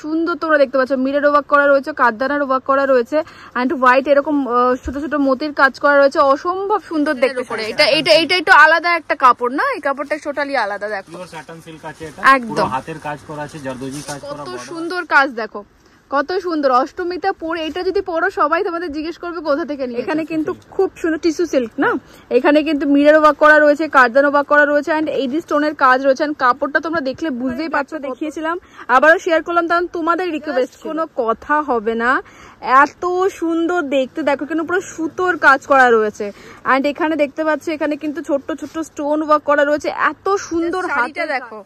সুন্দর তোমরা দেখতে পাচ্ছ, মিরর ওয়ার্ক করা রয়েছে, কাঠদানার ওয়ার্ক করা রয়েছে, এন্ড হোয়াইট এরকম ছোট ছোট মোতির কাজ করা রয়েছে, অসম্ভব সুন্দর দেখতে পড়ে। এটা একটু আলাদা একটা কাপড় না, এই কাপড়টা টোটালি আলাদা। দেখো পিওর সাটন সিল্ক আছে, এটা একদম হাতের কাজ করা আছে, জারদোজি কাজ করা, কত সুন্দর কাজ দেখো, কত সুন্দর। অষ্টমীতে পরে এটা যদি পরো সবাই তোমাদের জিজ্ঞেস করবে কোথা থেকে নিয়ে। এখানে কিন্তু খুব সুন্দর টিস্যু সিল্ক না, এখানে কিন্তু মিরর ওয়ার্ক করা রয়েছে, কাঠদানা ওয়ার্ক করা রয়েছে, এন্ড এইডি স্টোনের কাজ রয়েছে। কাপড়টা তোমরা দেখলে বুঝতেই পারছো, দেখিয়েছিলাম আবারও শেয়ার করলাম, কারণ তোমাদের রিকোয়েস্ট, কোনো কথা হবে না। এত সুন্দর দেখতে, দেখো কিন্তু পুরো সুতোর কাজ করা রয়েছে, এন্ড এখানে দেখতে পাচ্ছ এখানে কিন্তু ছোট্ট ছোট্ট স্টোন ওয়ার্ক করা রয়েছে, এত সুন্দর। হাতটা দেখো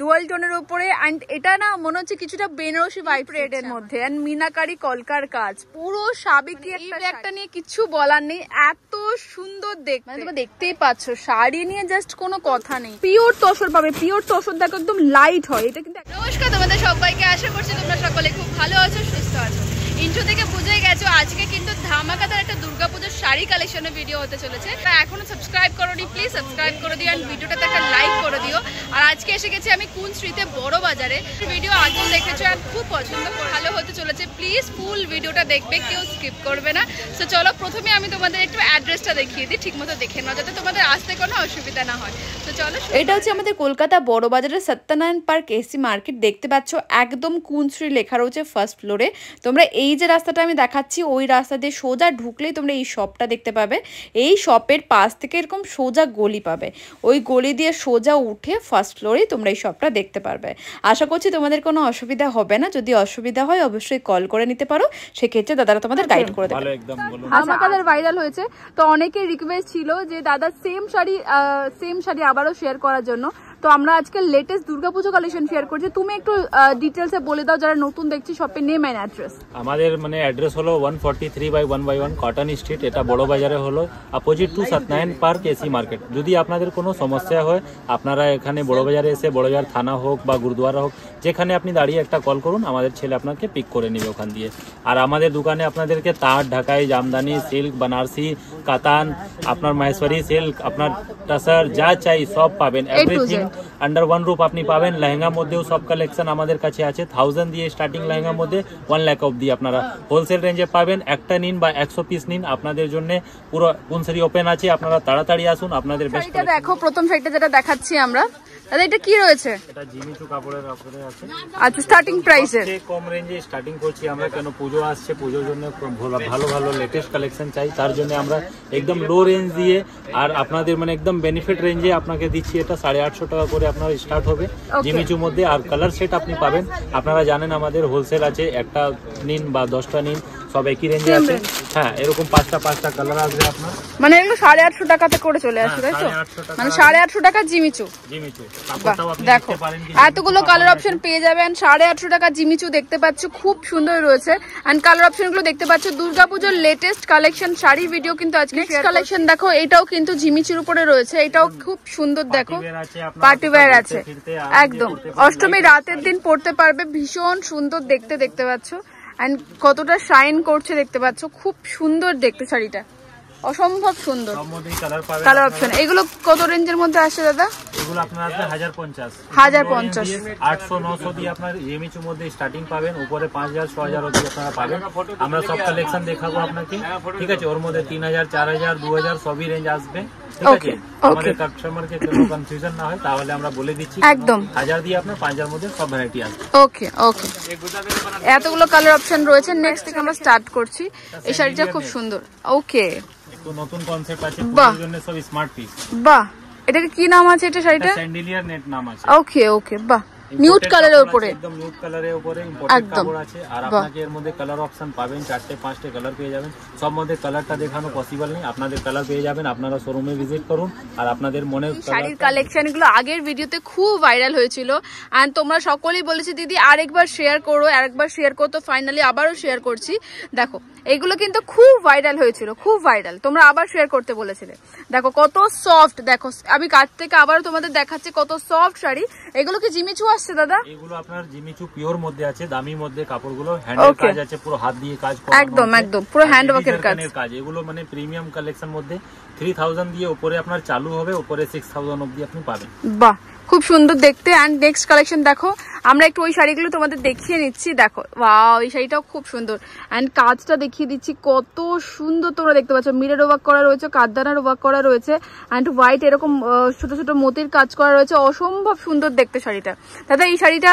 ডুয়াল টোনের উপরে, এন্ড এটা না মনে হচ্ছে কিছুটা বেনারসি ভাইব্রেট এর মধ্যে, এন্ড মিনাকারি কলকার কাজ, পুরো সাবেকি একটা নিয়ে কিছু বলার নেই, এত সুন্দর দেখতে। তোমরা দেখতেই পাচ্ছ শাড়ি নিয়ে জাস্ট কোনো কথা নেই। পিওর তসর পাবে, পিওর তসর দেখো একদম লাইট হয় এটা কিন্তু। নমস্কার তোমাদের সবাইকে, আশা করছি তোমরা সকলে খুব ভালো আছো, সুস্থ আছো। ইন্ট্রো থেকে বুঝেই গেছো আজকে কিন্তু ধামাকাদার একটা দুর্গাপূজার শাড়ি কালেকশনের ভিডিও হতে চলেছে। এখনো সাবস্ক্রাইব করোনি, প্লিজ সাবস্ক্রাইব করে দিও, এন্ড ভিডিওটাতে একটা লাইক করে দিও। আর আজকে এসে গেছি আমি কোন স্ট্রিটে, বড় বাজারে। ভিডিও আগেও দেখেছো আর খুব পছন্দ, ভালো হতে চলেছে। প্লিজ ফুল ভিডিওটা দেখবে, কেউ স্কিপ করবে না। তো চলো প্রথমে আমি তোমাদের একটু অ্যাড্রেসটা দেখিয়ে দিই, ঠিক মতো দেখে নাও যাতে তোমাদের আসতে কোনো অসুবিধা না হয়। তো চলো, এটা হচ্ছে আমাদের কলকাতা বড় বাজারের সত্যনারায়ণ পার্ক এসি মার্কেট। দেখতে পাচ্ছ একদম কোন স্ট্রিট লেখা রয়েছে ফার্স্ট ফ্লোরে। তোমরা এই যে রাস্তাটা আমি দেখাচ্ছি ওই রাস্তা দিয়ে সোজা ঢুকলেই তোমরা এই শপটা দেখতে পাবে। এই শপের পাশ থেকে এরকম সোজা গলি পাবে, ওই গলি দিয়ে সোজা উঠে ফার্স্ট ফ্লোরেই তোমরা এই শপটা দেখতে পারবে। আশা করছি তোমাদের কোনো অসুবিধা হবে না, যদি অসুবিধা হয় অবশ্যই কল করে নিতে পারো, সেক্ষেত্রে দাদারা তোমাদের গাইড করে দেবে। আমাদের ভাইরাল হয়েছে তো অনেকের রিকোয়েস্ট ছিল যে দাদা সেম শাড়ি আবারও শেয়ার করার জন্য। তো আমরা আজকে লেটেস্ট দুর্গাপুজো কালেকশন শেয়ার করছি, তুমি একটু ডিটেলসে বলে দাও যারা নতুন দেখছি শপের নেম এন্ড অ্যাড্রেস। আমাদের মানে অ্যাড্রেস হলো 143/1/1 কটন স্ট্রিট, এটা বড় বাজারে হলো opposite to Satyanarayan park AC market. যদি আপনাদের কোনো সমস্যা হয় আপনারা এখানে বড় বাজারে এসে, বড় বাজার থানা হোক বা গুরুদুয়ারা হোক, যেখানে আপনি দাঁড়িয়ে একটা কল করুন, আমাদের ছেলে আপনাকে পিক করে নেবে ওখান দিয়ে। আর আমাদের দোকানে আপনাদেরকে তাঁত, ঢাকাই, জামদানি, সিল্ক, বানারসি, কাতান, আপনার মাহেশ্বরী সিল্ক, আপনার টাসার যা চাই সব পাবেন, এভরিথিং আন্ডার ওয়ান রুফ আপনি পাবেন। লেহেঙ্গা মধ্যেও সব কালেকশন আমাদের কাছে আছে, 1000 দিয়ে স্টার্টিং লেহেঙ্গার মধ্যে 1 লাখ অবধি আপনারা হোলসেল রেঞ্জে পাবেন। একটা নিন বা 100 পিস নিন, আপনাদের জন্য পুরো পুনসারি ওপেন আছে, আপনারা তাড়াতাড়ি আসুন। আপনাদের বেস্ট দেখো প্রথম শাড়িটা যেটা দেখাচ্ছি আমরা, দাদা এটা কি রয়েছে? এটা জিমিচু কাপড়ের উপরে আছে। আচ্ছা, স্টার্টিং প্রাইসে কম রেঞ্জে স্টার্টিং করছি আমরা, কেন পুজো আসছে, পুজোর জন্য ভালো ভালো লেটেস্ট কালেকশন চাই, তার জন্য আমরা একদম লো রেঞ্জ দিয়ে আর আপনাদের মানে একদম বেনিফিট রেঞ্জে আপনাকে দিচ্ছি। এটা 850 টাকা করে আপনার স্টার্ট হবে জিমিচুর মধ্যে। আর কালার সেট আপনি পাবেন, আপনারা জানেন আমাদের হোলসেল আছে, একটা নিন বা 10টা নিন সব একই রেঞ্জে আছে। হ্যাঁ, এরকম 5টা কালার আসবে আপনার, মানে এগুলো 850 টাকাতে করে চলে আসবে, তাই তো? মানে 850 টাকা জিমিচু। দেখো এতগুলো কালার অপশন পেয়ে যাবেন, 850 টাকা জিমিচু দেখতে পাচ্ছ, খুব সুন্দর রয়েছে। এন্ড কালার অপশন গুলো দেখতে পাচ্ছ, দুর্গাপুজোর লেটেস্ট কালেকশন শাড়ি ভিডিও কিন্তু আজকে কালেকশন দেখো, এটাও কিন্তু জিমিচুর উপরে রয়েছে, এটাও খুব সুন্দর। দেখো পার্টি ওয়্যার আছে, একদম অষ্টমী রাতের দিন পড়তে পারবে, ভীষণ সুন্দর দেখতে পাচ্ছ। এন্ড কতটা শাইন করছে দেখতে পাচ্ছ, খুব সুন্দর দেখতে শাড়িটা, অসম্ভব সুন্দর কালার অপশন। এগুলো কত রেঞ্জের মধ্যে আসে দাদা? এগুলো আপনার আসবে 1050 800 900 দিয়ে আপনার জিমিচুর মধ্যে স্টার্টিং পাবেন, উপরে 5000 6000 অবধি আপনারা পাবেন। আমরা সব কালেকশন দেখাবো আপনাকে, ঠিক আছে? ওর মধ্যে 3000 4000 2000 সবই রেঞ্জ আসবে, ঠিক আছে? আমাদের কাস্টমারকে কোনো কনফিউশন না হয় তাহলে আমরা বলে দিচ্ছি, একদম 1000 দিয়ে আপনার 5000 মধ্যে সব ভ্যারাইটি আসবে। ওকে ওকে, এতগুলো কালার অপশন রয়েছে। নেক্সট থেকে আমরা স্টার্ট করছি, এই শাড়িটা খুব সুন্দর। ওকে, একটু নতুন কনসেপ্ট আছে, পুজোর জন্য সব স্মার্ট পিস। বাহ, এটাকে কি নাম আছে এটা শাড়িটা? স্যান্ডেলিয়ার নেট নাম আছে। ওকে ওকে, বাহ, নিউড কালারের উপরে, একদম নিউড কালারের উপরে ইম্পোর্টেড কাপড় আছে। আর আপনাকে এর মধ্যে কালার অপশন পাবেন, 4-5টে কালার পেয়ে যাবেন। সব মধ্যে কালারটা দেখানো পসিবল নেই, আপনাদের কালার পেয়ে যাবেন। আপনারা শোরুমে ভিজিট করুন, আর আপনাদের মনে শাড়ির কালেকশন গুলো আগের ভিডিওতে খুব ভাইরাল হয়েছিল, আর তোমরা সকলেই বলেছে দিদি আরেকবার শেয়ার করো, আরেকবার শেয়ার করো। তো ফাইনালি আবারও শেয়ার করছি। দেখো এগুলো কিন্তু খুব ভাইরাল হয়েছিল, খুব ভাইরাল, তোমরা আবার শেয়ার করতে বলেছিলে। দেখো কত সফট, দেখো আমি কাছ থেকে আবারও তোমাদের দেখাচ্ছি কত সফট শাড়ি। এগুলো কি জিমিচু আসছে দাদা? এগুলো আপনার জিমিচু পিওর মধ্যে আছে, দামি মধ্যে কাপড়গুলো, হ্যান্ডের কাজ আছে, পুরো হাত দিয়ে কাজ করা, একদম একদম পুরো হ্যান্ড ওয়ার্কের কাজ। এগুলো মানে প্রিমিয়াম কালেকশন মধ্যে 3000 দিয়ে উপরে আপনার চালু হবে, উপরে 6000 অবধি আপনি পাবেন। বাহ, খুব সুন্দর দেখতে। এন্ড নেক্সট কালেকশন দেখো, আমরা একটু ওই শাড়িগুলো তোমাদের দেখিয়ে নিচ্ছি। দেখো ওয়াও, এই শাড়িটাও খুব সুন্দর অ্যান্ড কাজটা দেখিয়ে দিচ্ছি, কত সুন্দর তোমরা দেখতে পাচ্ছ। মিরর ওয়ার্ক করা রয়েছে, কাঠদানার ওয়ার্ক করা রয়েছে অ্যান্ড হোয়াইট এরকম ছোট ছোট মোতির কাজ করা রয়েছে, অসম্ভব সুন্দর দেখতে শাড়িটা। দাদা এই শাড়িটা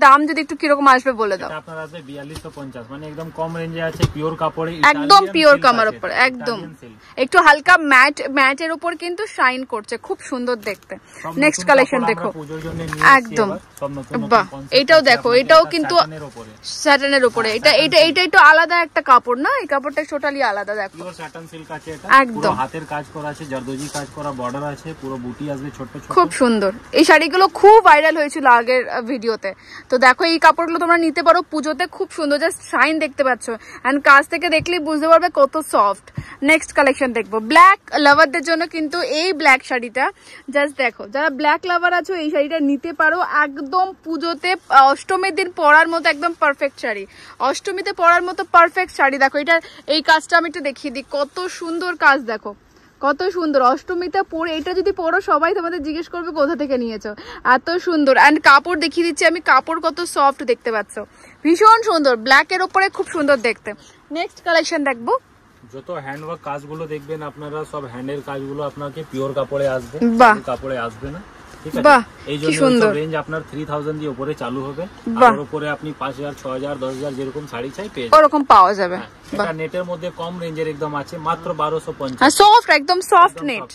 দাম যদি একটু কিরকম আসবে বলে দাও। আপনার আছে 4250, মানে একদম কম রেঞ্জে আছে, পিওর কাপড়ে, একদম পিওর কামার উপর, একদম একটু হালকা ম্যাটের উপর কিন্তু শাইন করছে, খুব সুন্দর দেখতে। নেক্সট কালেকশন দেখো, একদম বাহ, এটাও দেখো, এটাও কিন্তু স্যাটানের উপরে। এটা একটু আলাদা একটা কাপড় না, এই কাপড়টা টোটালি আলাদা। দেখো পিওর স্যাটান সিল্ক আছে, এটা একদম পুরো হাতের কাজ করা আছে, জারদোজি কাজ করা, বর্ডার আছে, পুরো বুটি আসবে ছোট ছোট, খুব সুন্দর। এই শাড়িগুলো খুব ভাইরাল হয়েছিল আগের ভিডিওতে। তো দেখো এই কাপড়গুলো তোমরা নিতে পারো পুজোতে, খুব সুন্দর, জাস্ট শাইন দেখতে পাচ্ছ এন্ড কাজ থেকে দেখলেই বুঝতে পারবে কত সফট। নেক্সট কালেকশন দেখবো, ব্ল্যাক লাভারদের জন্য কিন্তু এই ব্ল্যাক শাড়িটা জাস্ট দেখো, যারা ব্ল্যাক লাভার আছো এই শাড়িটা নিতে পারো, একদম পুজোতে অষ্টমীর দিন পরার মতো একদম পারফেক্ট শাড়ি, অষ্টমীতে পরার মতো পারফেক্ট শাড়ি। দেখো এটা, এই কাজটা আমি একটু দেখিয়ে দিই, কত সুন্দর কাজ দেখো, কত সুন্দর। অষ্টমীতে পরে এটা যদি পরো সবাই তোমাদের জিজ্ঞেস করবে কোথা থেকে নিয়েছো, এত সুন্দর। অ্যান্ড কাপড় দেখিয়ে দিচ্ছি আমি, কাপড় কত সফট দেখতে পাচ্ছ, ভীষণ সুন্দর, ব্ল্যাকের ওপরে খুব সুন্দর দেখতে। নেক্সট কালেকশন দেখবো, যত হ্যান্ডওয়ার্ক কাজগুলো দেখবেন আপনারা, সব হ্যান্ডের কাজগুলো আপনাকে পিওর কাপড়ে আসবে, কাপড়ে আসবে না, ঠিক আছে। এই জন্য রেঞ্জ আপনার 3000 দিয়ে উপরে চালু হবে, আর উপরে আপনি 5000, 6000, 10000 যেরকম শাড়ি চাই পেয়ে যাবেন, ওরকম পাওয়া যাবে। এটা নেটের মধ্যে কম রেঞ্জের একদম আছে, মাত্র 1250, সফট, একদম সফট নেট।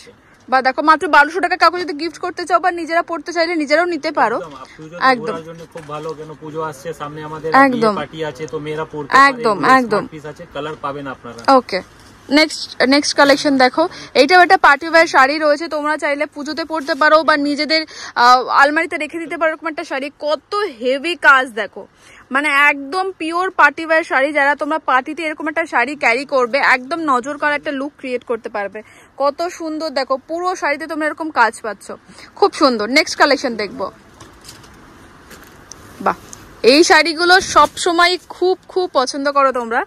বা দেখো মাত্র 1200 টাকা, কাউকে যদি গিফট করতে চাও বা নিজেরা পড়তে চাইলে নিজেরাও নিতে পারো, একদম জন্য খুব ভালো। কেন পুজো আসছে সামনে, আমাদের বিয়ে পার্টি আছে, তো মেয়েরা পড়তে পারে, একদম একদম পিস আছে, কালার পাবেন আপনারা। ওকে, নেক্সট কালেকশন দেখো, এইটাও একটা পার্টি ওয়্যার শাড়ি রয়েছে, তোমরা চাইলে পুজোতে পড়তে পারো বা নিজেদের আলমারিতে রেখে দিতে পারো, এরকম একটা শাড়ি, কত হেভি কাজ দেখো, মানে একদম পিওর পার্টি ওয়্যার শাড়ি। যারা তোমরা পার্টিতে এরকম একটা শাড়ি ক্যারি করবে, একদম নজর করা একটা লুক ক্রিয়েট করতে পারবে, কত সুন্দর দেখো, পুরো শাড়িতে তোমরা এরকম কাজ পাচ্ছ, খুব সুন্দর। নেক্সট কালেকশন দেখবো, বাহ, এই শাড়িগুলো সব সময় খুব খুব পছন্দ করো তোমরা।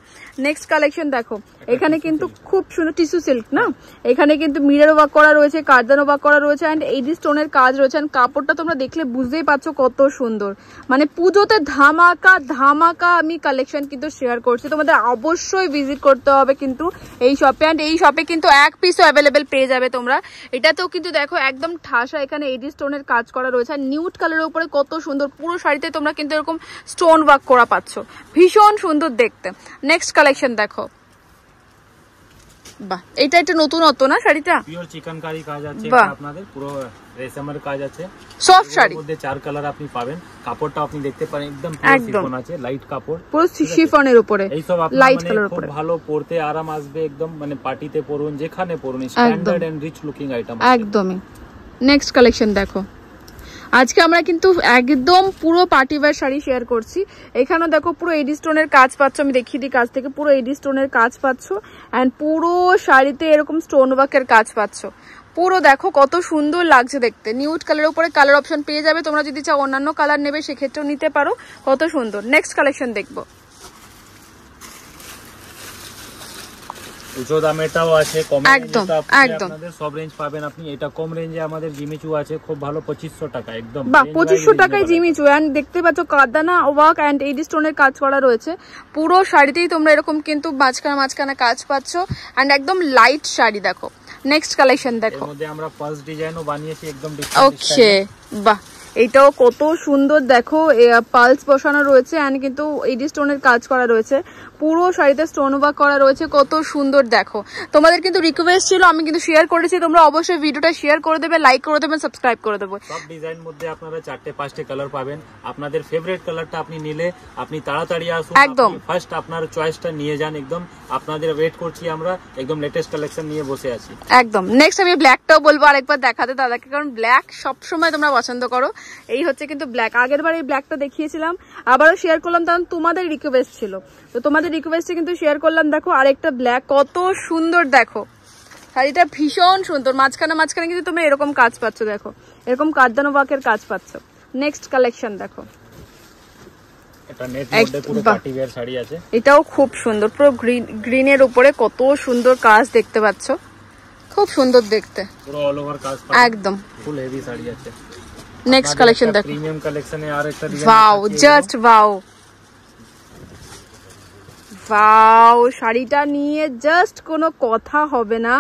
নেক্সট কালেকশন দেখো, এখানে কিন্তু খুব সুন্দর টিস্যু সিল্ক না, এখানে কিন্তু মিরর ওয়ার্ক করা রয়েছে, কাঠদানা ওয়ার্ক করা রয়েছে এন্ড এইডি স্টোনের কাজ রয়েছে। এন্ড কাপড়টা তোমরা দেখলে বুঝতেই পারছো কত সুন্দর, মানে পুজোতে ধামাকা ধামাকা আমি কালেকশন কিন্তু শেয়ার করছি, তোমাদের অবশ্যই ভিজিট করতে হবে কিন্তু এই শপে। এন্ড এই শপে কিন্তু এক পিসও অ্যাভেলেবেল পেয়ে যাবে তোমরা। এটাতেও কিন্তু দেখো একদম ঠাসা, এখানে এইডি স্টোনের কাজ করা রয়েছে আর নিউড কালারের উপরে কত সুন্দর, পুরো শাড়িতে তোমরা কিন্তু এরকম স্টোন ওয়ার্ক করা পাচ্ছ, ভীষণ সুন্দর দেখতে। নেক্সট কালেকশন দেখো, বাহ, এটা একটা নতুনত্ব না শাড়িটা, পিওর চিকনকারি কাজ আছে, আপনাদের পুরো রেশমের কাজ আছে, সফট শাড়ি, মধ্যে 4 কালার আপনি পাবেন। কাপড়টা আপনি দেখতে পারেন, একদম পিওর শিফন আছে, লাইট কাপড়, পুরো শিফনের উপরে, এই সব লাইট কালার খুব ভালো, পরতে আরাম আসবে একদম, মানে পার্টিতে পরুন, যেখানে পরুন, standard and rich looking item একদমই। নেক্সট কালেকশন দেখো, আজকে আমরা কিন্তু একদম পুরো পার্টি ওয়্যার শাড়ি শেয়ার করছি। এখানে দেখো পুরো এডি স্টোনের কাজ পাচ্ছ, আমি দেখিয়ে দিই কাজ থেকে, পুরো এডি স্টোনের কাজ পাচ্ছ এন্ড পুরো শাড়িতে এরকম স্টোন ওয়ার্কের কাজ পাচ্ছ, পুরো দেখো কত সুন্দর লাগছে দেখতে। নিউড কালারের উপরে কালার অপশন পেয়ে যাবে, তোমরা যদি চাও অন্যান্য কালার নেবে সেক্ষেত্রেও নিতে পারো, কত সুন্দর। নেক্সট কালেকশন দেখবো, উঁচু দামেটাও আছে, কম একদম একদম আপনাদের সব রেঞ্জ পাবেন আপনি। এটা কম রেঞ্জে আমাদের জিমিচু আছে, খুব ভালো, 2500 টাকা একদম, বা 2500 টাকায় জিমিচু। এন্ড দেখতে পাচ্ছ কাঠদানা ওয়ার্ক এন্ড এইডি স্টোনের কাজ করা রয়েছে, পুরো শাড়িতেই তোমরা এরকম কিন্তু মাঝখানে কাজ পাচ্ছ এন্ড একদম লাইট শাড়ি। দেখো নেক্সট কালেকশন দেখো, এর মধ্যে আমরা ফার্স্ট ডিজাইনও বানিয়েছি একদম ওকে, বাহ, এটাও কত সুন্দর দেখো, পালস বসানো রয়েছে এন্ড কিন্তু এইডি স্টোনের কাজ করা রয়েছে, পুরো শাড়িতে স্টোন ওয়ার্ক করা রয়েছে, কত সুন্দর দেখো। তোমাদের কিন্তু রিকোয়েস্ট ছিল, আমি কিন্তু শেয়ার করেছি, তোমরা অবশ্যই ভিডিওটা শেয়ার করে দেবে, লাইক করে দেবেন, সাবস্ক্রাইব করে দেবো। সব ডিজাইন মধ্যে আপনারা 4-5টে কালার পাবেন, আপনাদের ফেভারিট কালারটা আপনি নিলে আপনি তাড়াতাড়ি আসুন, একদম ফার্স্ট আপনার চয়েসটা নিয়ে যান, একদম আপনাদের ওয়েট করছি আমরা, একদম লেটেস্ট কালেকশন নিয়ে বসে আছি একদম। নেক্সট আমি ব্ল্যাকটাও বলবো আরেকবার দেখাতে দাদাকে, কারণ ব্ল্যাক সবসময় তোমরা পছন্দ করো। এই হচ্ছে কিন্তু ব্ল্যাক, আগের বার এই ব্ল্যাকটা দেখিয়েছিলাম, আবারও শেয়ার করলাম, কারণ তোমাদের রিকোয়েস্ট ছিল, তো তোমাদের রিকোয়েস্টে কিন্তু শেয়ার করলাম। দেখো আরেকটা ব্ল্যাক, কত সুন্দর দেখো, শাড়িটা ভীষণ সুন্দর, মাঝখানে কিন্তু তুমি এরকম কাজ পাচ্ছ, দেখো এরকম কাঠদানা ওয়ার্কের কাজ পাচ্ছ। নেক্সট কালেকশন দেখো, এটা নেট মধ্যে পুরো পার্টি ওয়্যার শাড়ি আছে, এটাও খুব সুন্দর, পুরো গ্রিনের উপরে কত সুন্দর কাজ দেখতে পাচ্ছ, খুব সুন্দর দেখতে, পুরো অল ওভার কাজ, একদম ফুল হেভি শাড়ি আছে। নেক্সট কালেকশন দেখো, প্রিমিয়াম কালেকশনে আর একটা design, wow just wow wow, শাড়িটা নিয়ে জাস্ট কোনো কথা হবে না,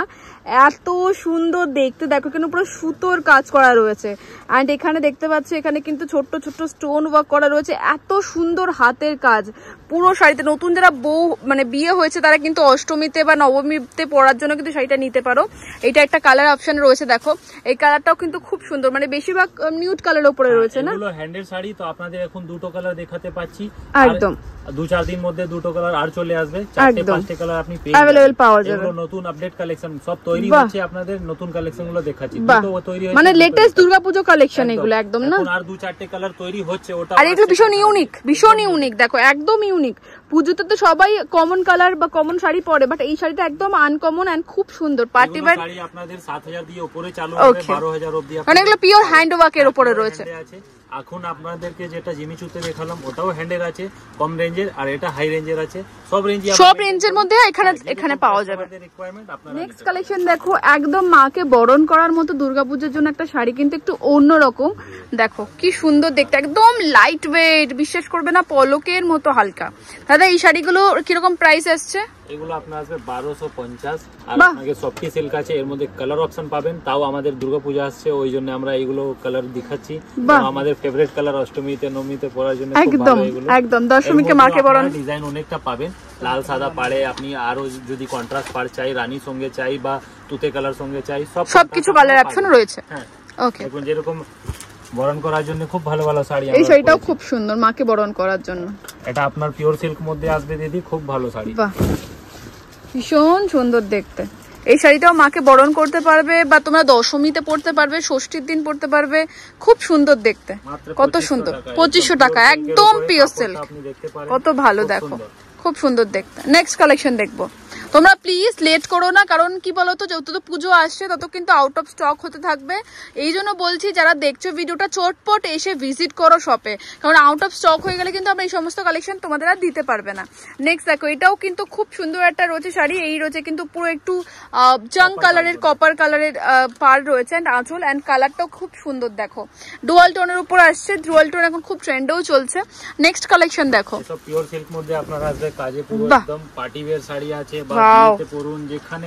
এত সুন্দর দেখতে। দেখো কেন পুরো সুতোর কাজ করা রয়েছে, অ্যান্ড এখানে দেখতে পাচ্ছি এখানে কিন্তু ছোট্ট ছোট্ট স্টোন ওয়ার্ক করা রয়েছে, এত সুন্দর হাতের কাজ পুরো শাড়িতে। নতুন যারা বউ মানে বিয়ে হয়েছে তারা কিন্তু অষ্টমীতে বা নবমীতে পরার জন্য কিন্তু শাড়িটা নিতে পারো। এটা একটা কালার অপশন রয়েছে, দেখো এই কালারটাও কিন্তু খুব সুন্দর, মানে বেশিরভাগ নিউড কালার উপরে রয়েছে না, এগুলো হ্যান্ডের শাড়ি। তো আপনাদের এখন দুটো কালার দেখাতে পাচ্ছি, একদম 2-4 দিন মধ্যে দুটো কালার আর চলে আসবে, 4-5 কালার আপনি अवेलेबल পাওয়া যাবে। নতুন আপডেট কালেকশন সব তৈরি হচ্ছে, আপনাদের নতুন কালেকশন গুলো দেখাচ্ছি, দুটো তৈরি হচ্ছে, মানে লেটেস্ট দুর্গাপূজা কালেকশন এগুলো একদম না, আর 2-4 কালার তৈরি হচ্ছে, ওটা আর এগুলো ভীষণ ইউনিক, ভীষণ ইউনিক। দেখো একদম ইউনিক, পুজোতে তো সবাই কমন কালার বা কমন শাড়ি পরে, বাট এই শাড়িটা একদম আনকমন এন্ড খুব সুন্দর পার্টি ওয়্যার শাড়ি। আপনাদের 7000 দিয়ে উপরে চালু হবে, 12000 অবধি, মানে এগুলো পিওর হ্যান্ড ওয়ার্কের উপরে রয়েছে। এখন আপনাদেরকে যেটা জিমিচুতে দেখালাম ওটাও হ্যান্ডের আছে, কম রেঞ্জের, আর এটা হাই রেঞ্জের আছে, সব রেঞ্জের মধ্যে এখানে পাওয়া যাবে। নেক্সট কালেকশন দেখো, একদম মাকে বরণ করার মতো দুর্গাপূজার জন্য একটা শাড়ি, কিন্তু একটু অন্যরকম। দেখো কি সুন্দর দেখতে, একদম লাইট ওয়েট, বিশ্বাস করবে না পলকের মতো হালকা। দাদা এই শাড়িগুলো কিরকম প্রাইস আসছে? এগুলো আপনার আসবে 1250, আর আপনাকে সফটি সিল্ক আছে, এর মধ্যে কালার অপশন পাবেন। তাও আমাদের দুর্গাপূজা আসছে, ওই জন্য আমরা এইগুলো কালার দেখাচ্ছি, আমাদের ফেভারিট কালার অষ্টমীতে নবমীতে পরার জন্য একদম একদম দশমীকে মাকে বরণ ডিজাইন অনেকটা পাবেন, লাল সাদা পাড়ে, আপনি আরো যদি কন্ট্রাস্ট পাড় চাই, রানী সঙ্গে চাই বা তুতে কালার সঙ্গে চাই, সবকিছু কালার অপশন রয়েছে। হ্যাঁ ওকে, এখন যেরকম বরণ করার জন্য খুব ভালো ভালো শাড়ি, এই শাড়িটাও খুব সুন্দর মাকে বরণ করার জন্য। এটা আপনার পিওর সিল্ক মধ্যে আসবে দিদি, খুব ভালো শাড়ি, বাহ ভীষণ সুন্দর দেখতে। এই শাড়িটাও মাকে বরণ করতে পারবে, বা তোমরা দশমীতে পড়তে পারবে, ষষ্ঠীর দিন পড়তে পারবে, খুব সুন্দর দেখতে। কত সুন্দর, 2500 টাকা, একদম পিওর সিল্ক, কত ভালো, দেখো খুব সুন্দর দেখতে। নেক্সট কালেকশন দেখবো, তোমরা প্লিজ লেট করো না, কারণ কি বলতো যত তো পুজো আসছে তত কিন্তু আউট অফ স্টক হতে থাকবে। এই জন্য বলছি যারা দেখছো ভিডিওটা চটপট এসে ভিজিট করো শপে, কারণ আউট অফ স্টক হয়ে গেলে কিন্তু আমরা এই সমস্ত কালেকশন তোমাদের আর দিতে পারবে না। নেক্সট দেখো, এটাও কিন্তু খুব সুন্দর একটা রয়েছে শাড়ি, এই রয়েছে কিন্তু পুরো একটু জাঙ্ক কালারের, কপার কালারের পার রয়েছে এন্ড আঁচল, এন্ড কালারটাও খুব সুন্দর। দেখো ডুয়াল টোনের উপর আসছে, ডুয়াল টোন এখন খুব ট্রেন্ডেও চলছে। নেক্সট কালেকশন দেখো, সব পিওর সিল্ক মধ্যে আপনারা আসবে, কাজে পুরো একদম পার্টি ওয়্যার শাড়ি আছে, বা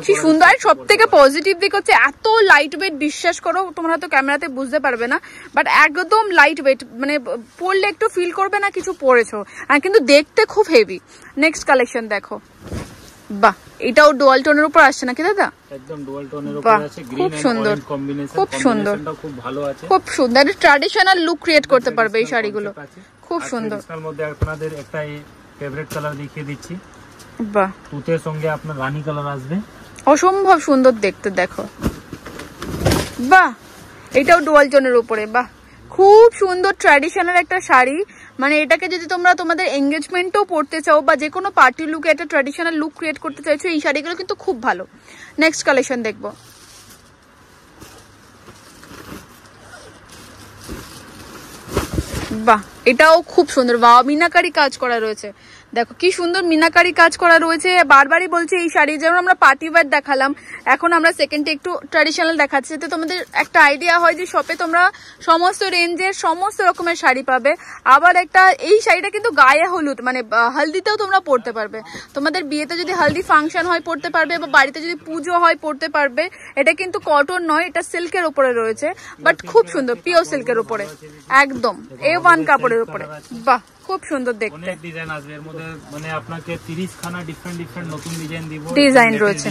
কি সুন্দর। সব থেকে পজিটিভ দিক হচ্ছে এত লাইট ওয়েট, বিশ্বাস করো তোমরা হয়তো ক্যামেরাতে বুঝতে পারবে না, বাট একদম লাইট ওয়েট, মানে পরলে একটু ফিল করবে না কিছু পরেছো, আর কিন্তু দেখতে খুব হেভি। নেক্সট কালেকশন দেখো, বাহ এটাও ডুয়াল টোনের উপর আসছে নাকি দাদা? একদম ডুয়াল টোনের উপর আছে, গ্রিন এন্ড অরেঞ্জ কম্বিনেশন, খুব সুন্দর, খুব ভালো আছে, খুব সুন্দর ট্র্যাডিশনাল লুক ক্রিয়েট করতে পারবে এই শাড়িগুলো, খুব সুন্দর। এর মধ্যে আপনাদের একটা ফেভারিট কালার দেখিয়ে দিচ্ছি, বাহ তুতের সঙ্গে আপনার রানী কালার আসবে, অসম্ভব সুন্দর দেখতে। দেখো বাহ, এটাও ডুয়াল টোনের উপরে, বাহ খুব সুন্দর ট্র্যাডিশনাল একটা শাড়ি। মানে এটাকে যদি তোমরা তোমাদের এঙ্গেজমেন্টও পড়তে চাও বা যে কোনো পার্টি লুকে একটা ট্র্যাডিশনাল লুক ক্রিয়েট করতে চাইছো, এই শাড়িগুলো কিন্তু খুব ভালো। নেক্সট কালেকশন দেখবো, বাহ এটাও খুব সুন্দর, বাহ মিনাকারি কাজ করা রয়েছে, দেখো কি সুন্দর মিনাকারি কাজ করা রয়েছে। বারবারই বলছি এই শাড়ি যেমন আমরা পার্টি ওয়্যার দেখালাম, এখন আমরা সেকেন্ডে একটু ট্র্যাডিশনাল দেখাচ্ছি, যাতে তোমাদের একটা আইডিয়া হয় যে শপে তোমরা সমস্ত রেঞ্জের সমস্ত রকমের শাড়ি পাবে। আবার একটা এই শাড়িটা কিন্তু গায়ে হলুদ, মানে হলদিতেও তোমরা পরতে পারবে, তোমাদের বিয়েতে যদি হলদি ফাংশন হয় পরতে পারবে, বা বাড়িতে যদি পুজো হয় পরতে পারবে। এটা কিন্তু কটন নয়, এটা সিল্কের উপরে রয়েছে, বাট খুব সুন্দর, পিওর সিল্কের উপরে, একদম A1 কাপড়ের উপরে, বাহ খুব সুন্দর দেখতে। অনেক ডিজাইন আসবে এর মধ্যে, মানে আপনাকে 30 খানা ডিফারেন্ট নতুন ডিজাইন দিব, ডিজাইন রয়েছে,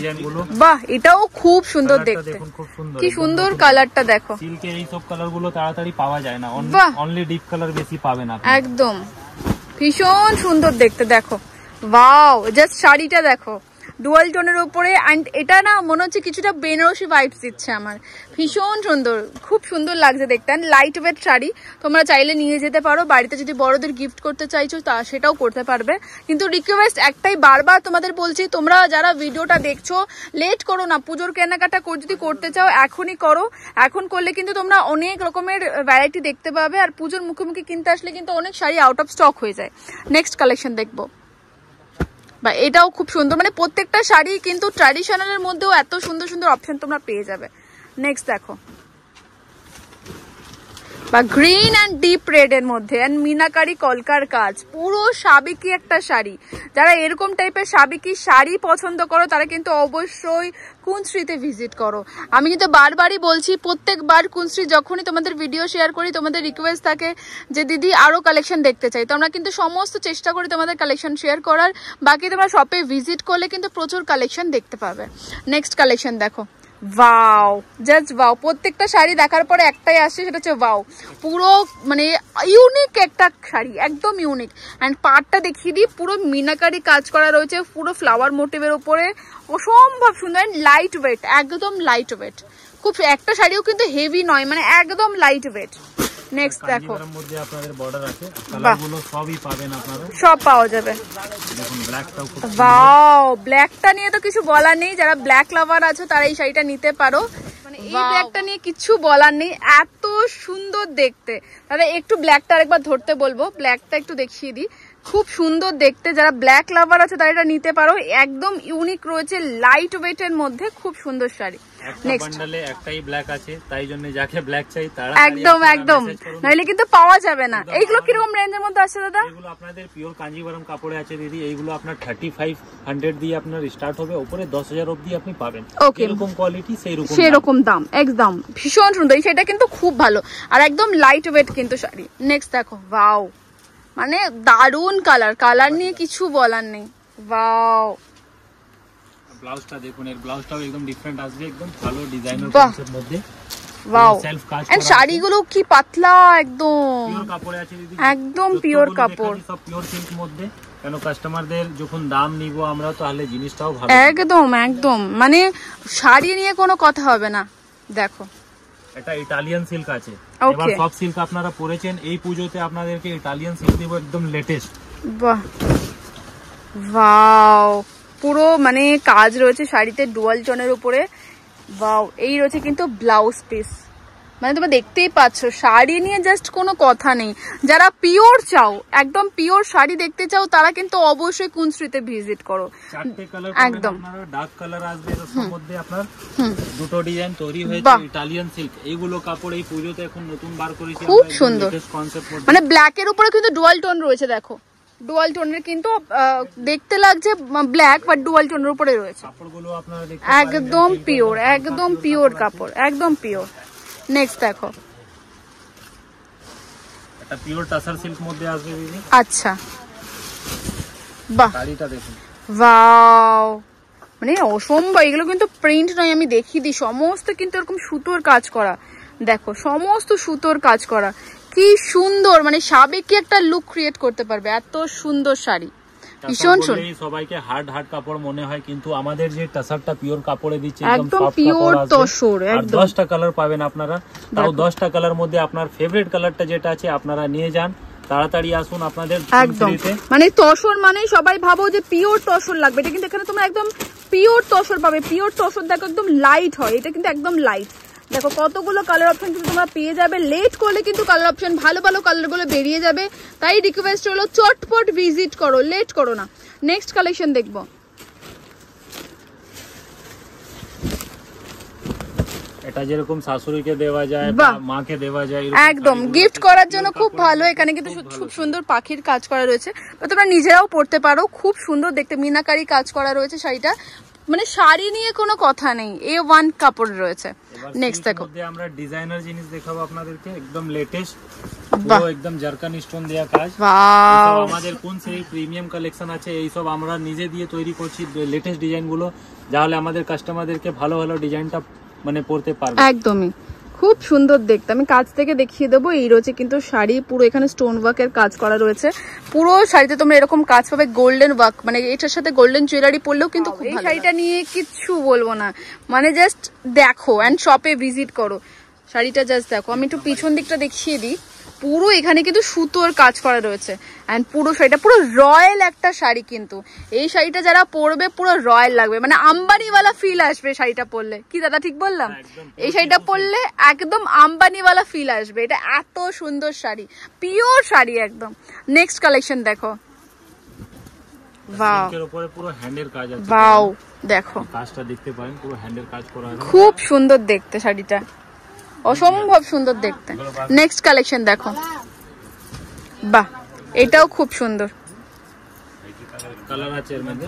বাহ এটাও খুব সুন্দর দেখতে, কি সুন্দর কালারটা দেখো। সিল্কের এই সব কালার গুলো তাড়াতাড়ি পাওয়া যায় না, অনলি ডিপ কালার বেশি পাবেন আপনি, একদম ভীষণ সুন্দর দেখতে। দেখো ওয়াও, জাস্ট শাড়িটা দেখো ডুয়াল টোনের উপরে, এন্ড এটা না মনে হচ্ছে কিছুটা বেনারসি ভাইবস দিচ্ছে আমার, ভীষণ সুন্দর, খুব সুন্দর লাগছে দেখতে। লাইট ওয়েট শাড়ি, তোমরা চাইলে নিয়ে যেতে পারো বাড়িতে, যদি বড়দের গিফট করতে চাইছো তা সেটাও করতে পারবে। কিন্তু রিকোয়েস্ট একটাই, বারবার তোমাদের বলছি, তোমরা যারা ভিডিওটা দেখছো লেট করো না, পুজোর কেনাকাটা যদি করতে চাও এখনই করো, এখন করলে কিন্তু তোমরা অনেক রকমের ভ্যারাইটি দেখতে পাবে, আর পুজোর মুখোমুখি কিনতে আসলে কিন্তু অনেক শাড়ি আউট অফ স্টক হয়ে যায়। নেক্সট কালেকশন দেখবো, বা এটাও খুব সুন্দর, মানে প্রত্যেকটা শাড়ি কিন্তু ট্র্যাডিশনালের মধ্যেও এত সুন্দর সুন্দর অপশন তোমরা পেয়ে যাবে। নেক্সট দেখো, বা গ্রিন অ্যান্ড ডিপ রেড এর মধ্যে এন্ড মিনাকারি কলকার কাজ, পুরো সাবেকি একটা শাড়ি। যারা এরকম টাইপের সাবেকি শাড়ি পছন্দ করো তারা কিন্তু অবশ্যই কুনশ্রীতে ভিজিট করো। আমি কিন্তু বারবারই বলছি, প্রত্যেকবার কুনশ্রী যখনই তোমাদের ভিডিও শেয়ার করি তোমাদের রিকোয়েস্ট থাকে যে দিদি আরো কালেকশন দেখতে চাই, তো আমরা কিন্তু সমস্ত চেষ্টা করি তোমাদের কালেকশন শেয়ার করার। বাকি তোমরা শপে ভিজিট করলে কিন্তু প্রচুর কালেকশন দেখতে পাবে। নেক্সট কালেকশন দেখো, ওয়াও, জাস্ট ওয়াও। প্রত্যেকটা শাড়ি দেখার পরে একটাই আসছে, সেটা হচ্ছে ওয়াও। পুরো মানে ইউনিক একটা শাড়ি, একদম ইউনিক। অ্যান্ড পাড়টা দেখিয়ে দিই, পুরো মিনাকারি কাজ করা রয়েছে, পুরো ফ্লাওয়ার মোটিভের উপরে, অসম্ভব সুন্দর। লাইট ওয়েট, একদম লাইট ওয়েট। খুব একটা শাড়িও কিন্তু হেভি নয়, মানে একদম লাইট ওয়েট। নেক্সট দেখো, মধ্যে আপনাদের বর্ডার আছে, কালারগুলো সবই পাবেন আপনারা, সব পাওয়া যাবে। দেখুন ব্ল্যাকটাও খুব ওয়াও, ব্ল্যাকটা নিয়ে তো কিছু বলার নেই, যারা ব্ল্যাক লাভার আছো তারা এই শাড়িটা নিতে পারো। মানে এই ব্ল্যাকটা নিয়ে কিছু বলার নেই, এত সুন্দর দেখতে। তাহলে একটু ব্ল্যাকটা আরেকবার ধরতে বলবো, ব্ল্যাকটা একটু দেখিয়ে দিই, খুব সুন্দর দেখতে। যারা ব্ল্যাক লাভার আছে তারা এটা নিতে পারো, একদম ইউনিক রয়েছে, লাইট ওয়েট এর মধ্যে, খুব সুন্দর শাড়ি। নেক্সট বান্ডেলে একটাই ব্ল্যাক আছে, তাই জন্য যাকে ব্ল্যাক চাই তারা একদম একদম, নাইলে কিন্তু পাওয়া যাবে না। এইগুলো কিরকম রেঞ্জের মধ্যে আছে দাদা? এগুলো আপনাদের পিওর কাঞ্জিভারম কাপড়ে আছে দিদি। এইগুলো আপনার 3500 দিয়ে আপনার স্টার্ট হবে, উপরে 10,000 অবধি আপনি পাবেন। এরকম কোয়ালিটি সেরকম দাম, একদম ভীষণ সুন্দর। সেটা কিন্তু খুব ভালো, আর একদম লাইট ওয়েট কিন্তু শাড়ি। নেক্সট দেখো, ওয়াও, মানে দারুন কালার, কালার নিয়ে কিছু বলার নেই। ওয়াও, ব্লাউজটা দেখুন, এর ব্লাউজটাও একদম ডিফারেন্ট আসবে, একদম ভালো ডিজাইনার কনসেপ্টের মধ্যে। ওয়াও, সেলফ কাজ এন্ড শাড়িগুলো কি পাতলা, একদম পিওর কাপড়ে আছে দিদি, একদম পিওর কাপড়, সব পিওর সিল্ক মধ্যে। কেন কাস্টমারদের যখন দাম নিব আমরা, তাহলে জিনিসটাও ভালো। একদম একদম, মানে শাড়ি নিয়ে কোনো কথা হবে না। দেখো, এটা ইটালিয়ান সিল্ক আছে, এবার সব সিল্ক আপনারা পরেছেন, এই পুজোতে আপনাদেরকে ইটালিয়ান সিল্ক দেব, একদম লেটেস্ট। বাহ, ওয়াও, পুরো মানে কাজ রয়েছে শাড়িতে ডুয়াল টোনের উপরে। ওয়াও, এই রয়েছে কিন্তু ব্লাউজ পিস, মানে তোমরা দেখতেই পাচ্ছ, শাড়ি নিয়ে জাস্ট কোনো কথা নেই। যারা পিওর চাও, একদম পিওর শাড়ি দেখতে চাও, তারা কিন্তু অবশ্যই কুনশ্রীতে ভিজিট করো। চারটে কালার একদম, আপনারা ডার্ক কালার আসবে, এর মধ্যে আপনার দুটো ডিজাইন তৈরি হয়েছে ইটালিয়ান সিল্ক। এইগুলো কাপড় এই পুজোতে এখন নতুন বার করেছি, খুব সুন্দর কনসেপ্ট, মানে ব্ল্যাক এর উপরে কিন্তু ডুয়াল টোন রয়েছে। দেখো, ডুয়াল টোনের কিন্তু দেখতে লাগছে ব্ল্যাক, বাট ডুয়াল টোনের উপরে রয়েছে। কাপড়গুলো আপনারা দেখতে একদম পিওর, একদম পিওর কাপড়, একদম পিওর। নেক্সট দেখো, এটা পিওর টাসার সিল্ক মধ্যে আসবে দিদি। আচ্ছা, বাহ, শাড়িটা দেখুন, ওয়াও, মানে অসম্ভব। এগুলো কিন্তু প্রিন্ট নয়, আমি দেখিয়ে দিই, সমস্ত কিন্তু এরকম সুতোর কাজ করা। দেখো, সমস্ত সুতোর কাজ করা, কি সুন্দর, মানে সাবেকি একটা লুক ক্রিয়েট করতে পারবে, এত সুন্দর শাড়ি, ভীষণ সুন্দর। সবাইকে হার্ড কাপড় মনে হয়, কিন্তু আমাদের যে টাসারটা পিওর কাপড়ে দিচ্ছে, একদম পিওর তসর, একদম 10টা কালার পাবেন আপনারা। তাও 10টা কালার মধ্যে আপনার ফেভারিট কালারটা যেটা আছে আপনারা নিয়ে যান, তাড়াতাড়ি আসুন আপনাদের। একদম, মানে তসর মানে সবাই ভাবো যে পিওর তসর লাগবে, এটা কিন্তু এখানে তোমরা একদম পিওর তসর পাবে। পিওর তসর দেখো, একদম লাইট হয়, এটা কিন্তু একদম লাইট। দেখো কতগুলো কালার অপশন কিন্তু তোমরা পেয়ে যাবে। লেট করলে কিন্তু কালার অপশন, ভালো ভালো কালার গুলো বেরিয়ে যাবে। তাই রিকোয়েস্ট হলো চটপট ভিজিট করো, লেট করো না। নেক্সট কালেকশন দেখবো, এটা যেরকম শাশুড়িকে দেওয়া যায় বা মাকে দেওয়া যায়, একদম গিফট করার জন্য খুব ভালো। এখানে কিন্তু খুব সুন্দর পাখির কাজ করা রয়েছে, তোমরা নিজেরাও পড়তে পারো, খুব সুন্দর দেখতে মিনাকারি কাজ করা রয়েছে শাড়িটা। মানে শাড়ি নিয়ে কোনো কথা নেই, A1 কাপড় রয়েছে। নেক্সট দেখো, আমরা ডিজাইনার জিনিস দেখাবো আপনাদেরকে, একদম লেটেস্ট, পুরো একদম জারকান স্টোন দেয়া কাজ। আমাদের কোন সেই প্রিমিয়াম কালেকশন আছে, এই সব আমরা নিজে দিয়ে তৈরি করছি লেটেস্ট ডিজাইন গুলো, যাহলে আমাদের কাস্টমারদেরকে ভালো ভালো ডিজাইনটা মানে পড়তে পারবে। একদমই খুব সুন্দর দেখতে, আমি কাছ থেকে দেখিয়ে দেবো। এই রয়েছে কিন্তু শাড়ি, পুরো এখানে স্টোন ওয়ার্কের কাজ করা রয়েছে। পুরো শাড়িতে তোমরা এরকম কাজ পাবে, গোল্ডেন ওয়ার্ক, মানে এটার সাথে গোল্ডেন জুয়েলারি পরলেও কিন্তু খুব ভালো। শাড়িটা নিয়ে কিচ্ছু বলবো না, মানে জাস্ট দেখো অ্যান্ড শপে ভিজিট করো, শাড়িটা জাস্ট দেখো। আমি একটু পিছন দিকটা দেখিয়ে দিই, পুরো এখানে কিন্তু সুতোর কাজ করা রয়েছে, এন্ড পুরো শাড়িটা পুরো রয়্যাল একটা শাড়ি। কিন্তু এই শাড়িটা যারা পরবে পুরো রয়্যাল লাগবে, মানে আম্বানিওয়ালা ফিল আসবে শাড়িটা পরলে। কি দাদা ঠিক বললাম? এই শাড়িটা পরলে একদম আম্বানিওয়ালা ফিল আসবে। এটা এত সুন্দর শাড়ি, পিওর শাড়ি একদম। নেক্সট কালেকশন দেখো, ওয়াও, এর উপরে পুরো হ্যান্ডের কাজ আছে। ওয়াও, দেখো কাজটা দেখতে পারেন, পুরো হ্যান্ডের কাজ করা আছে, খুব সুন্দর দেখতে শাড়িটা। অসম্ভব সুন্দর দেখতে। নেক্সট কালেকশন দেখো, বাহ এটাও খুব সুন্দর,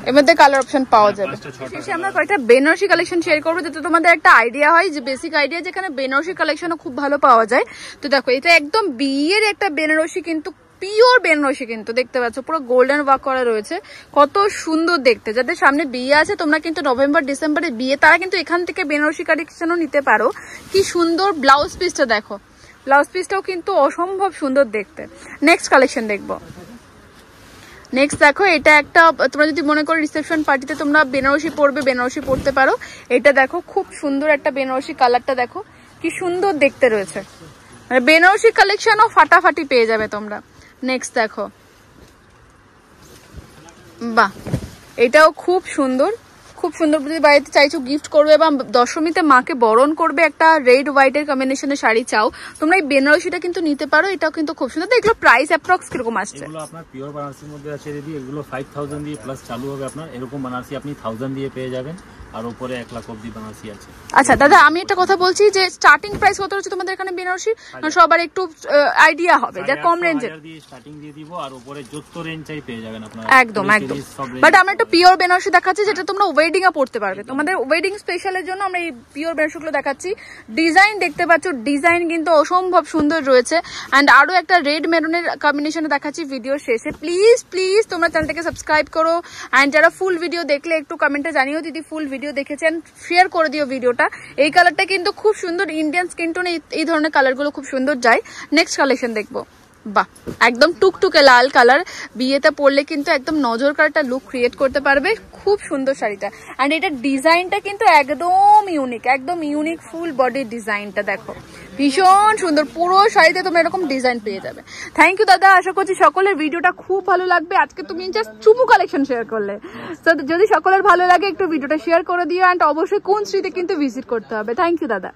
এর মধ্যে কালার অপশন পাওয়া যাবে। শেষে আমরা কয়েকটা বেনারসি কালেকশন শেয়ার করবো যাতে তোমাদের একটা আইডিয়া হয়, যে বেসিক আইডিয়া যেখানে বেনারসি কালেকশনও খুব ভালো পাওয়া যায়। তো দেখো এটা একদম বিয়ের একটা বেনারসি, কিন্তু পিওর বেনারসি, কিন্তু দেখতে পাচ্ছ পুরো গোল্ডেন ওয়ার্ক করা রয়েছে, কত সুন্দর দেখতে। যাদের সামনে বিয়ে আছে, তোমরা কিন্তু নভেম্বর ডিসেম্বরে বিয়ে, তারা কিন্তু এখান থেকে বেনারসি কালেকশনও নিতে পারো। কি সুন্দর ব্লাউজ পিসটা দেখো, ব্লাউজ পিসটাও কিন্তু অসম্ভব সুন্দর দেখতে। নেক্সট কালেকশন দেখবো। নেক্সট দেখো এটা একটা, তোমরা যদি মনে করো রিসেপশন পার্টিতে তোমরা বেনারসি পরবে, বেনারসি পরতে পারো। এটা দেখো খুব সুন্দর একটা বেনারসি, কালারটা দেখো কি সুন্দর দেখতে রয়েছে, মানে বেনারসি কালেকশনও ফাটাফাটি পেয়ে যাবে তোমরা। নেক্সট দেখো, বাহ এটাও খুব সুন্দর, খুব সুন্দর। যদি বাড়িতে চাইছো গিফট করবে বা দশমীতে মাকে বরণ করবে, একটা রেড হোয়াইটের কম্বিনেশনে শাড়ি চাও, তোমরা এই বেনারসিটা কিন্তু নিতে পারো। এটাও কিন্তু খুব সুন্দর। এগুলো প্রাইস অ্যাপ্রক্স কিরকম আসছে? এগুলো আপনার পিওর বানারসির মধ্যে আছে দিদি, এগুলো 5000 দিয়ে প্লাস চালু হবে আপনার। এরকম বানারসি আপনি 1000 দিয়ে পেয়ে যাবেন, আর উপরে 1 লাখ অবধি বানারসি আছে। আচ্ছা দাদা, আমি একটা কথা বলছি যে স্টার্টিং প্রাইস কত হচ্ছে তোমাদের এখানে বেনারসি? সবার একটু আইডিয়া হবে যে কম রেঞ্জে স্টার্টিং দিয়ে দিব, আর উপরে যত রেঞ্জ চাই পেয়ে যাবেন আপনারা। একদম একদম। বাট আমরা একটা পিওর বেনারসি দেখাচ্ছি যেটা তোমরা ওয়েডিং এ পড়তে পারবে। তোমাদের ওয়েডিং স্পেশালের জন্য আমরা এই পিওর বেনারসিগুলো দেখাচ্ছি। ডিজাইন দেখতে পাচ্ছ, ডিজাইন কিন্তু অসম্ভব সুন্দর রয়েছে। অ্যান্ড আরো একটা রেড মেরুনের কম্বিনেশনে দেখাচ্ছি ভিডিও শেষে। প্লিজ প্লিজ তোমরা চ্যানেলটাকে সাবস্ক্রাইব করো। অ্যান্ড যারা ফুল ভিডিও দেখলে একটু কমেন্টে জানিও দিদি ফুল ভিডিও দেখেছেন, শেয়ার করে দিও ভিডিওটা। এই কালারটা কিন্তু খুব সুন্দর, ইন্ডিয়ান স্কিন টোনে এই ধরনের কালারগুলো খুব সুন্দর যায়। নেক্সট কালেকশন দেখবো, বাহ একদম টুকটুকে লাল কালার, বিয়েতে পরলে কিন্তু একদম নজর কাড়াটা লুক ক্রিয়েট করতে পারবে। খুব সুন্দর শাড়িটা। অ্যান্ড এটার ডিজাইনটা কিন্তু একদম ইউনিক, একদম ইউনিক ফুল বডির ডিজাইনটা দেখো, ভীষণ সুন্দর। পুরো শাড়িতে তোমরা এরকম ডিজাইন পেয়ে যাবে। থ্যাংক ইউ দাদা, আশা করছি সকলের ভিডিওটা খুব ভালো লাগবে। আজকে তুমি জাস্ট চুমু কালেকশন শেয়ার করলে, তো যদি সকলের ভালো লাগে একটু ভিডিওটা শেয়ার করে দিও। অ্যান্ড অবশ্যই কোন স্ট্রিটে কিন্তু ভিজিট করতে হবে। থ্যাংক ইউ দাদা।